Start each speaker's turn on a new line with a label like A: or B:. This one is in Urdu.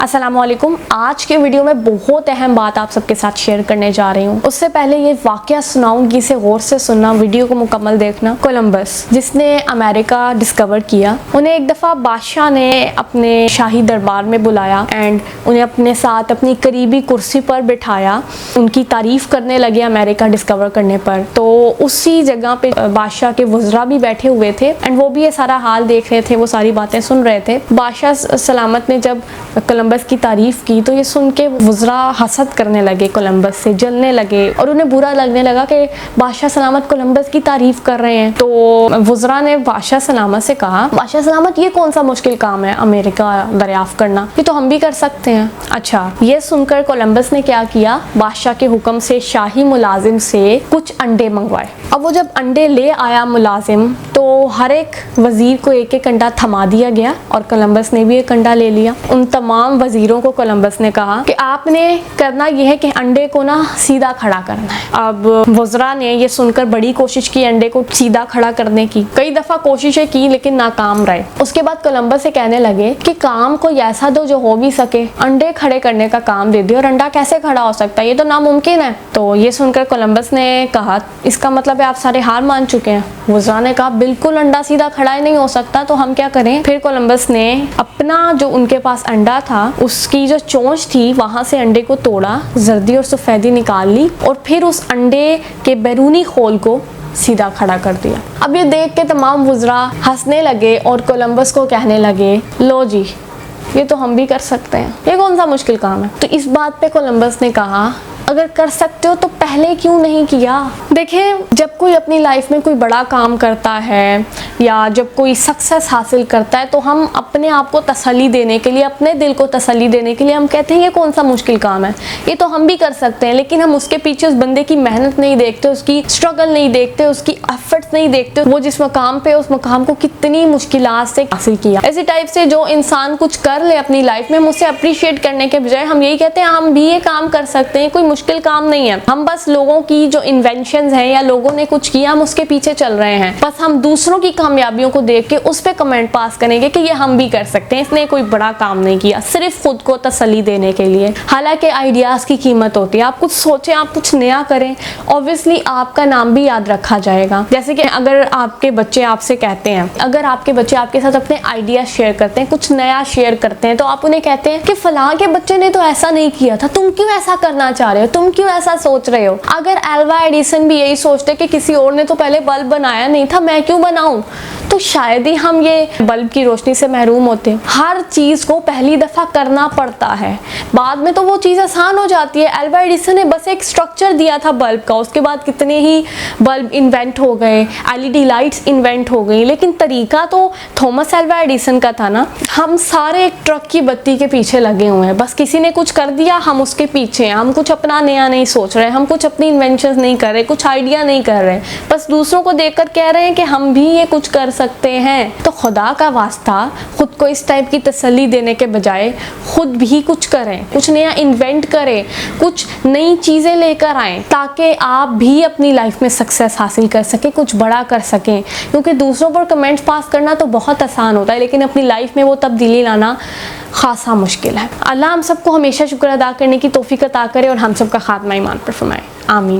A: السلام علیکم. آج کے ویڈیو میں بہت اہم بات آپ سب کے ساتھ شیئر کرنے جا رہی ہوں. اس سے پہلے یہ واقعہ سناؤں گی, اسے غور سے سننا, ویڈیو کو مکمل دیکھنا. کولمبس جس نے امریکہ ڈسکور کیا, انہیں ایک دفعہ بادشاہ نے اپنے شاہی دربار میں بلایا اینڈ انہیں اپنے ساتھ اپنی قریبی کرسی پر بٹھایا. ان کی تعریف کرنے لگے امریکہ ڈسکور کرنے پر. تو اسی جگہ پہ بادشاہ کے وزراء بھی بیٹھے ہوئے تھے اینڈ وہ بھی یہ سارا حال دیکھ رہے تھے, وہ ساری باتیں سن رہے تھے. بادشاہ سلامت نے جب کولمبس کی تعریف کی تو یہ سن کے وزراء حسد کرنے لگے, کولمبس سے جلنے لگے اور انہیں برا لگنے لگا کہ بادشاہ سلامت کولمبس کی تعریف کر رہے ہیں. تو وزراء نے بادشاہ سلامت سے کہا, بادشاہ سلامت یہ کون سا مشکل کام ہے امریکہ دریافت کرنا, یہ تو ہم بھی کر سکتے ہیں. اچھا, یہ سن کر کولمبس نے کیا کیا, بادشاہ کے حکم سے شاہی ملازم سے کچھ انڈے منگوائے. اب وہ جب انڈے لے آیا ملازم تو ہر ایک وزیر کو ایک ایک انڈا تھما دیا گیا اور کولمبس نے بھی ایک انڈا لے لیا. ان تمام وزیروں کو کولمبس نے کہا کہ آپ نے کرنا یہ ہے کہ انڈے کو نا سیدھا کھڑا کرنا ہے. اب وزراء نے یہ سن کر بڑی کوشش کی انڈے کو سیدھا کھڑا کرنے کی, کئی دفعہ کوششیں کی لیکن ناکام رہے. اس کے بعد کولمبس سے کہنے لگے کہ کام کو ایسا دو جو ہو بھی سکے, انڈے کھڑے کرنے کا کام دے دے اور انڈا کیسے کھڑا ہو سکتا ہے, یہ تو ناممکن ہے. تو یہ سن کر کولمبس نے کہا, اس کا مطلب ہے آپ سارے ہار مان چکے ہیں. وزراء نے کہا بالکل انڈا سیدھا کھڑا ہی نہیں ہو سکتا, تو ہم کیا کریں. پھر کولمبس نے اپنا جو ان کے پاس انڈا تھا اس کی جو چونچ تھی وہاں سے انڈے کو توڑا, زردی اور سفیدی نکال لی اور پھر اس انڈے کے بیرونی خول کو سیدھا کھڑا کر دیا. اب یہ دیکھ کے تمام وزراء ہنسنے لگے اور کولمبس کو کہنے لگے, لو جی یہ تو ہم بھی کر سکتے ہیں, یہ کون سا مشکل کام ہے. تو اس بات پہ کولمبس نے کہا, اگر کر سکتے ہو تو پہلے کیوں نہیں کیا. دیکھیں, جب کوئی اپنی لائف میں کوئی بڑا کام کرتا ہے یا جب کوئی سکسیس حاصل کرتا ہے تو ہم اپنے آپ کو تسلی دینے کے لیے, اپنے دل کو تسلی دینے کے لیے ہم کہتے ہیں یہ کون سا مشکل کام ہے, یہ تو ہم بھی کر سکتے ہیں. لیکن ہم اس کے پیچھے اس بندے کی محنت نہیں دیکھتے, اس کی اسٹرگل نہیں دیکھتے, اس کی ایفرٹس نہیں دیکھتے, وہ جس مقام پہ اس مقام کو کتنی مشکلات سے حاصل کیا. اسی ٹائپ سے جو انسان کچھ کر لے اپنی لائف میں, ہم اسے اپریشیٹ کرنے کے بجائے ہم یہی کہتے ہیں ہم بھی یہ کام کر سکتے ہیں, کوئی مشکل کام نہیں ہے. ہم بس لوگوں کی جو انوینشنز ہیں یا لوگوں نے کچھ کیا ہم اس کے پیچھے چل رہے ہیں. بس ہم دوسروں کی کامیابیوں کو دیکھ کے اس پہ کمنٹ پاس کریں گے کہ یہ ہم بھی کر سکتے ہیں, اس نے کوئی بڑا کام نہیں کیا, صرف خود کو تسلی دینے کے لیے. حالانکہ آئیڈیاز کی قیمت ہوتی ہے. آپ کچھ سوچیں, آپ کچھ نیا کریں, اوبویسلی آپ کا نام بھی یاد رکھا جائے گا. جیسے کہ اگر آپ کے بچے آپ سے کہتے ہیں, اگر آپ کے بچے آپ کے ساتھ اپنے آئیڈیاز شیئر کرتے ہیں, کچھ نیا شیئر کرتے ہیں, تو آپ انہیں کہتے ہیں کہ فلاں کے بچے نے تو ایسا نہیں کیا تھا, تم کیوں ایسا کرنا چاہ رہے ہو, تم کیوں ایسا سوچ رہے ہو. اگر ایلوا ایڈیسن بھی یہی سوچتے کہ کسی اور نے تو پہلے بلب بنایا نہیں تھا, میں کیوں بناؤں, تو شاید ہی ہم یہ بلب کی روشنی سے محروم ہوتے. ہر چیز کو پہلی دفعہ کرنا پڑتا ہے, بعد میں تو وہ چیز آسان ہو جاتی ہے. ایلوا ایڈیسن نے بس ایک سٹرکچر دیا تھا بلب کا, اس کے بعد کتنے ہی بلب انوینٹ ہو گئے, LED لائٹس انوینٹ ہو گئی, لیکن طریقہ تو تھامس ایلوا ایڈیسن کا تھا نا. ہم سارے ایک ٹرک کی بتی کے پیچھے لگے ہوئے ہیں, بس کسی نے کچھ کر دیا ہم اس کے پیچھے ہیں, ہم کچھ اپنا نیا نہیں سوچ رہے, ہم کچھ اپنی انوینشنز نہیں کر رہے, کچھ آئیڈیا نہیں کر رہے, بس دوسروں کو دیکھ کر کہہ رہے ہیں کہ ہم بھی یہ کچھ کر سکتے ہیں. تو خدا کا واسطہ خود کو اس ٹائپ کی تسلی دینے کے بجائے خود بھی کچھ کریں, کچھ نیا انوینٹ کریں, کچھ نئی چیزیں لے کر آئیں تاکہ آپ بھی اپنی لائف میں سکسیس حاصل کر سکیں, کچھ بڑا کر سکیں. کیونکہ دوسروں پر کمنٹس پاس کرنا تو بہت آسان ہوتا ہے, لیکن اپنی لائف میں وہ تبدیلی لانا خاصا مشکل ہے. اللہ ہم سب کو ہمیشہ شکر ادا کرنے کی توفیق عطا کرے اور ہم سب کا خاتمہ ایمان پر فرمائے. آمین.